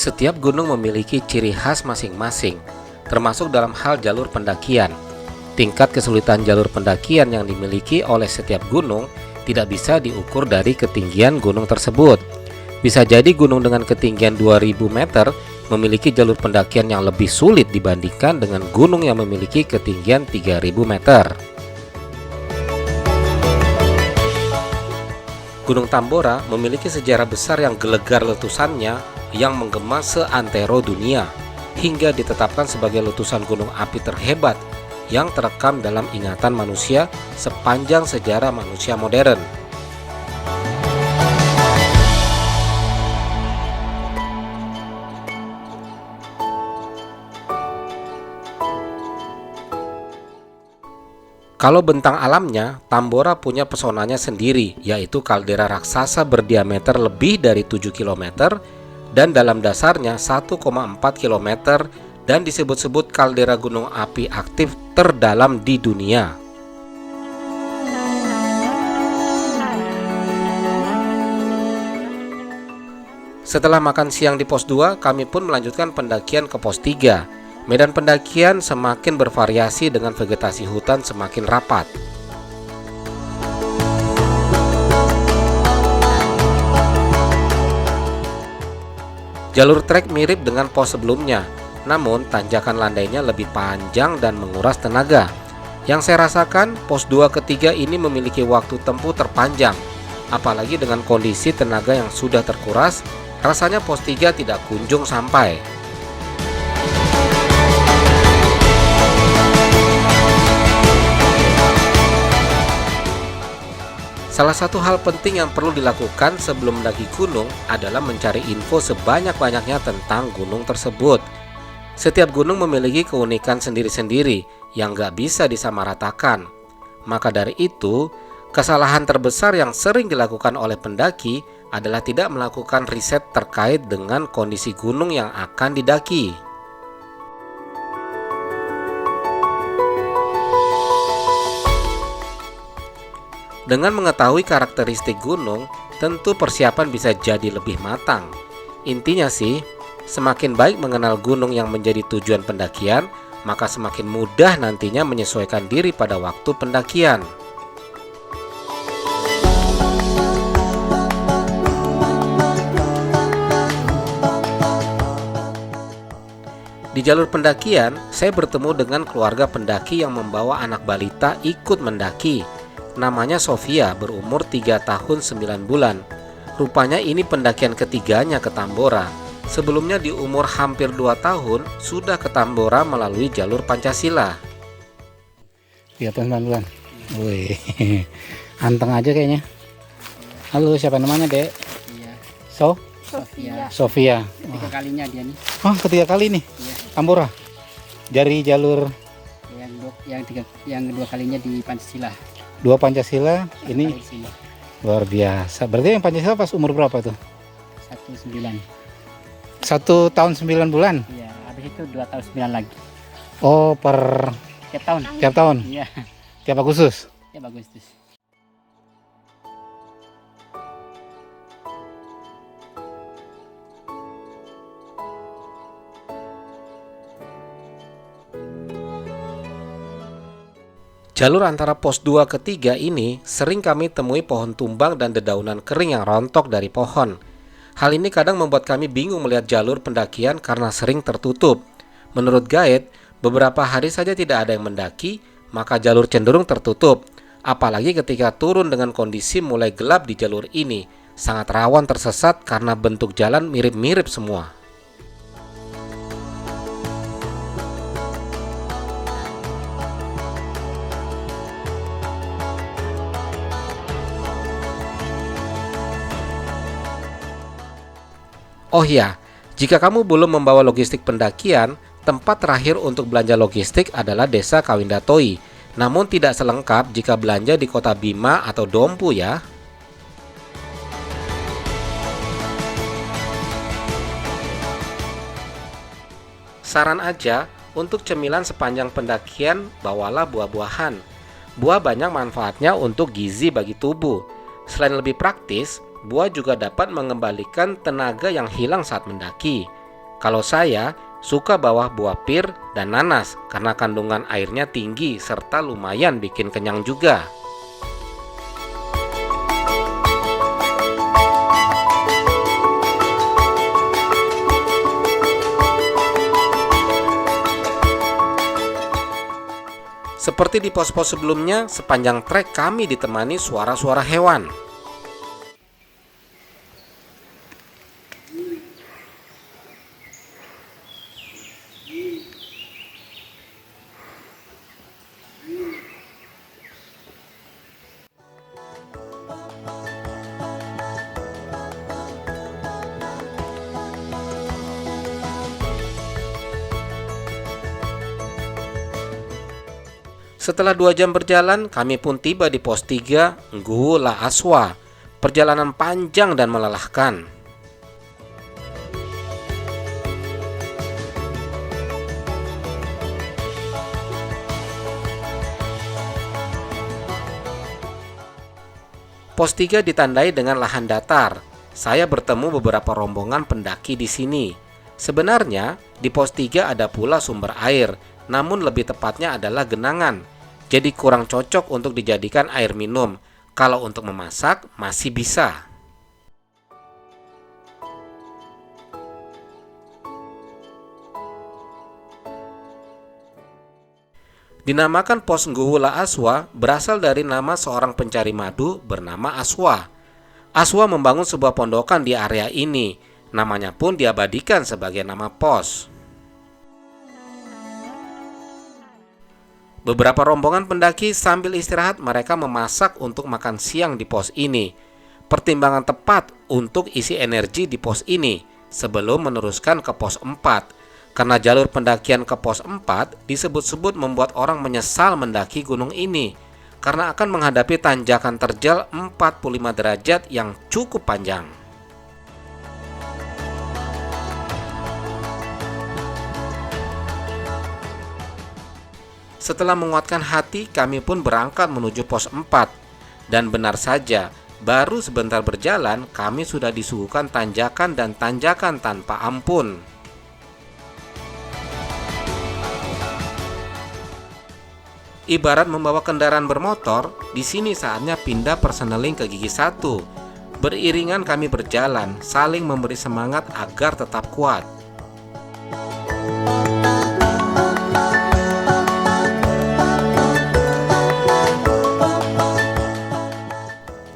Setiap gunung memiliki ciri khas masing-masing, termasuk dalam hal jalur pendakian. Tingkat kesulitan jalur pendakian yang dimiliki oleh setiap gunung tidak bisa diukur dari ketinggian gunung tersebut. Bisa jadi gunung dengan ketinggian 2000 meter memiliki jalur pendakian yang lebih sulit dibandingkan dengan gunung yang memiliki ketinggian 3000 meter. Gunung Tambora memiliki sejarah besar yang gelegar letusannya yang menggema seantero dunia, hingga ditetapkan sebagai letusan gunung api terhebat yang terekam dalam ingatan manusia sepanjang sejarah manusia modern. Kalau bentang alamnya, Tambora punya pesonanya sendiri, yaitu kaldera raksasa berdiameter lebih dari 7 km dan dalam dasarnya 1,4 km dan disebut-sebut kaldera gunung api aktif terdalam di dunia. Setelah makan siang di pos 2, kami pun melanjutkan pendakian ke pos 3. Medan pendakian semakin bervariasi dengan vegetasi hutan semakin rapat. Jalur trek mirip dengan pos sebelumnya, namun tanjakan landainya lebih panjang dan menguras tenaga. Yang saya rasakan, pos 2 ketiga ini memiliki waktu tempuh terpanjang. Apalagi dengan kondisi tenaga yang sudah terkuras, rasanya pos 3 tidak kunjung sampai. Salah satu hal penting yang perlu dilakukan sebelum mendaki gunung adalah mencari info sebanyak-banyaknya tentang gunung tersebut. Setiap gunung memiliki keunikan sendiri-sendiri yang gak bisa disamaratakan. Maka dari itu, kesalahan terbesar yang sering dilakukan oleh pendaki adalah tidak melakukan riset terkait dengan kondisi gunung yang akan didaki. Dengan mengetahui karakteristik gunung, tentu persiapan bisa jadi lebih matang. Intinya sih, semakin baik mengenal gunung yang menjadi tujuan pendakian, maka semakin mudah nantinya menyesuaikan diri pada waktu pendakian. Di jalur pendakian, saya bertemu dengan keluarga pendaki yang membawa anak balita ikut mendaki. Namanya Sofia, berumur 3 tahun 9 bulan. Rupanya ini pendakian ketiganya ke Tambora. Sebelumnya di umur hampir 2 tahun sudah ke Tambora melalui jalur Pancasila. 3 tahun 9 bulan. Wih, anteng aja kayaknya. Halo, siapa namanya, Dek? Iya. Sofia. Sofia. Ketiga kalinya dia nih. Oh, ketiga kali nih. Iya. Tambora. Dari jalur Yang kedua kalinya di Pancasila. 2 Pancasila ini Kali di sini. luar biasa. Berarti yang Pancasila pas umur berapa tuh? 19. 1 tahun 9 bulan. Iya, habis itu 2 tahun 9 lagi. Oh, per Tiap tahun. tiap tahun. Iya. Tiap Agustus. Ya bagus tuh. Jalur antara pos 2 ke 3 ini sering kami temui pohon tumbang dan dedaunan kering yang rontok dari pohon. Hal ini kadang membuat kami bingung melihat jalur pendakian karena sering tertutup. Menurut guide, beberapa hari saja tidak ada yang mendaki, maka jalur cenderung tertutup. Apalagi ketika turun dengan kondisi mulai gelap di jalur ini, sangat rawan tersesat karena bentuk jalan mirip-mirip semua. Oh ya, jika kamu belum membawa logistik pendakian, tempat terakhir untuk belanja logistik adalah Desa Kawindatoi. Namun tidak selengkap jika belanja di kota Bima atau Dompu ya. Saran aja, untuk cemilan sepanjang pendakian, bawalah buah-buahan. Buah banyak manfaatnya untuk gizi bagi tubuh. Selain lebih praktis, buah juga dapat mengembalikan tenaga yang hilang saat mendaki. Kalau saya suka bawah buah pir dan nanas karena kandungan airnya tinggi serta lumayan bikin kenyang juga. Seperti di pos-pos sebelumnya, sepanjang trek kami ditemani suara-suara hewan. Setelah 2 jam berjalan, kami pun tiba di pos 3 Nggu La Aswa. Perjalanan panjang dan melelahkan. Pos 3 ditandai dengan lahan datar. Saya bertemu beberapa rombongan pendaki di sini. Sebenarnya, di pos 3 ada pula sumber air, namun lebih tepatnya adalah genangan. Jadi kurang cocok untuk dijadikan air minum. Kalau untuk memasak masih bisa. Dinamakan pos Nggu La Aswa berasal dari nama seorang pencari madu bernama Aswa. Aswa membangun sebuah pondokan di area ini. Namanya pun diabadikan sebagai nama pos. Beberapa rombongan pendaki sambil istirahat mereka memasak untuk makan siang di pos ini. Pertimbangan tepat untuk isi energi di pos ini sebelum meneruskan ke pos 4. Karena jalur pendakian ke pos 4 disebut-sebut membuat orang menyesal mendaki gunung ini. Karena akan menghadapi tanjakan terjal 45 derajat yang cukup panjang. Setelah menguatkan hati, kami pun berangkat menuju pos 4. Dan benar saja, baru sebentar berjalan, kami sudah disuguhkan tanjakan dan tanjakan tanpa ampun. Ibarat membawa kendaraan bermotor, di sini saatnya pindah perseneling ke gigi 1. Beriringan kami berjalan, saling memberi semangat agar tetap kuat.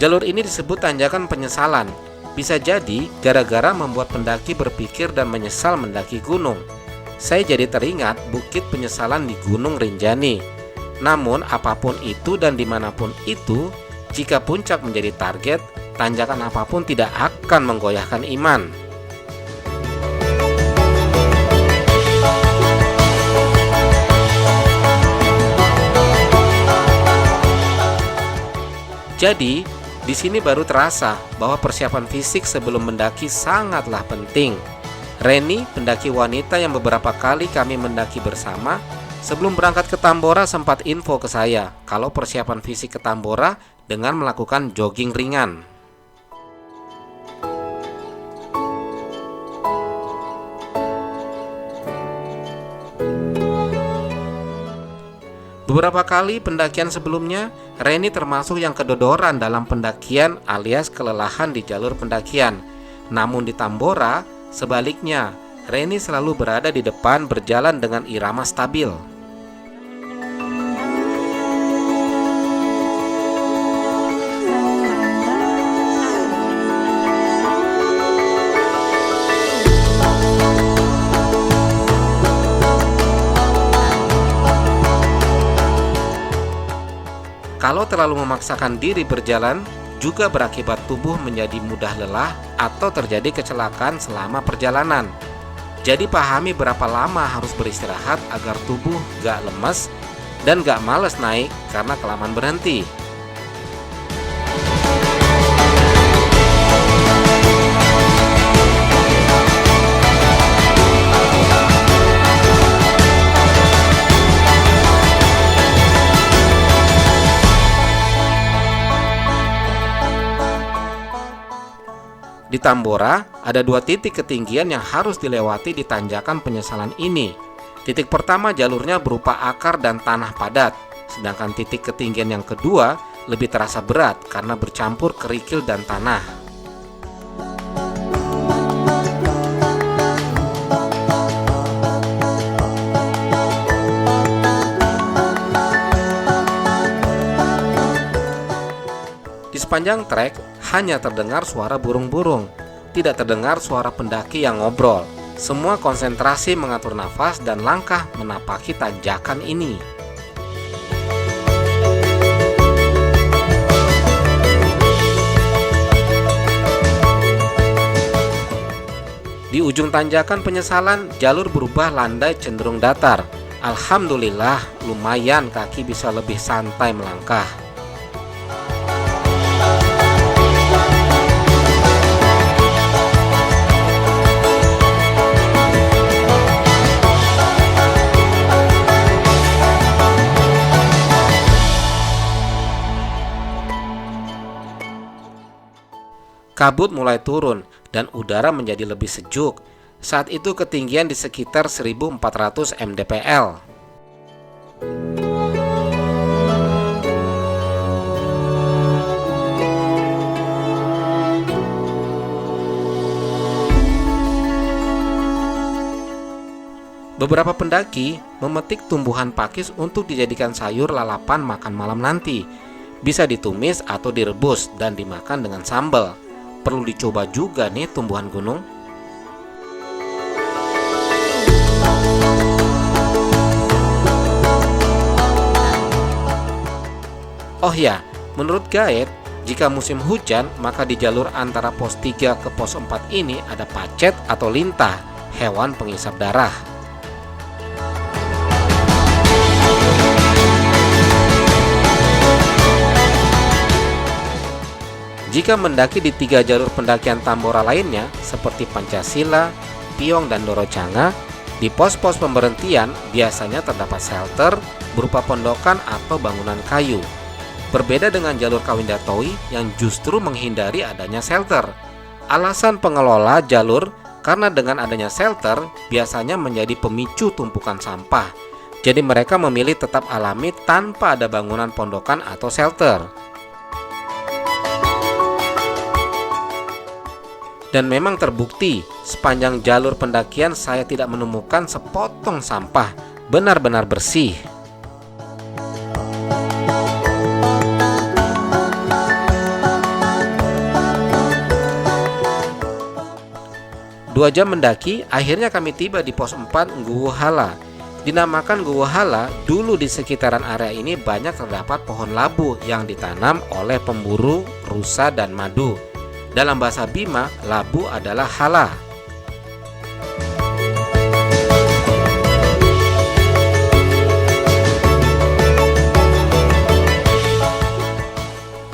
Jalur ini disebut tanjakan penyesalan. Bisa jadi gara-gara membuat pendaki berpikir dan menyesal mendaki gunung. Saya jadi teringat bukit penyesalan di Gunung Rinjani. Namun apapun itu dan dimanapun itu, jika puncak menjadi target, tanjakan apapun tidak akan menggoyahkan iman. Jadi, di sini baru terasa bahwa persiapan fisik sebelum mendaki sangatlah penting. Reni, pendaki wanita yang beberapa kali kami mendaki bersama, sebelum berangkat ke Tambora sempat info ke saya kalau persiapan fisik ke Tambora dengan melakukan jogging ringan. Beberapa kali pendakian sebelumnya, Reni termasuk yang kedodoran dalam pendakian alias kelelahan di jalur pendakian. Namun di Tambora, sebaliknya, Reni selalu berada di depan berjalan dengan irama stabil. Kalau terlalu memaksakan diri berjalan, juga berakibat tubuh menjadi mudah lelah atau terjadi kecelakaan selama perjalanan. Jadi pahami berapa lama harus beristirahat agar tubuh gak lemes dan gak males naik karena kelamaan berhenti. Di Tambora, ada 2 titik ketinggian yang harus dilewati di tanjakan penyesalan ini. Titik pertama jalurnya berupa akar dan tanah padat, sedangkan titik ketinggian yang kedua lebih terasa berat karena bercampur kerikil dan tanah. Di sepanjang trek hanya terdengar suara burung-burung, tidak terdengar suara pendaki yang ngobrol. Semua konsentrasi mengatur nafas dan langkah menapaki tanjakan ini. Di ujung tanjakan penyesalan, jalur berubah landai cenderung datar. Alhamdulillah, lumayan kaki bisa lebih santai melangkah. Kabut mulai turun dan udara menjadi lebih sejuk. Saat itu ketinggian di sekitar 1400 mdpl. Beberapa pendaki memetik tumbuhan pakis untuk dijadikan sayur lalapan makan malam nanti. Bisa ditumis atau direbus dan dimakan dengan sambal. Perlu dicoba juga nih tumbuhan gunung. Oh ya, menurut guide, jika musim hujan, maka di jalur antara pos 3 ke pos 4 ini ada pacet atau lintah, hewan pengisap darah. Jika mendaki di 3 jalur pendakian Tambora lainnya, seperti Pancasila, Piong, dan Dorocanga, di pos-pos pemberhentian biasanya terdapat shelter berupa pondokan atau bangunan kayu. Berbeda dengan jalur Kawindatoi yang justru menghindari adanya shelter. Alasan pengelola jalur karena dengan adanya shelter biasanya menjadi pemicu tumpukan sampah. Jadi mereka memilih tetap alami tanpa ada bangunan pondokan atau shelter. Dan memang terbukti, sepanjang jalur pendakian saya tidak menemukan sepotong sampah, benar-benar bersih. Dua jam mendaki, akhirnya kami tiba di pos 4 Nguwuhala. Dinamakan Nguwuhala, dulu di sekitaran area ini banyak terdapat pohon labu yang ditanam oleh pemburu rusa dan madu. Dalam bahasa Bima, labu adalah hala.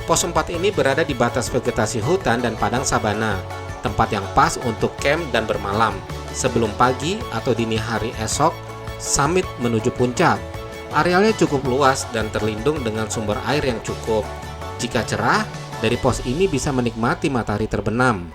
Pos 4 ini berada di batas vegetasi hutan dan padang sabana, tempat yang pas untuk camp dan bermalam. Sebelum pagi atau dini hari esok, summit menuju puncak. Arealnya cukup luas dan terlindung dengan sumber air yang cukup. Jika cerah, dari pos ini bisa menikmati matahari terbenam.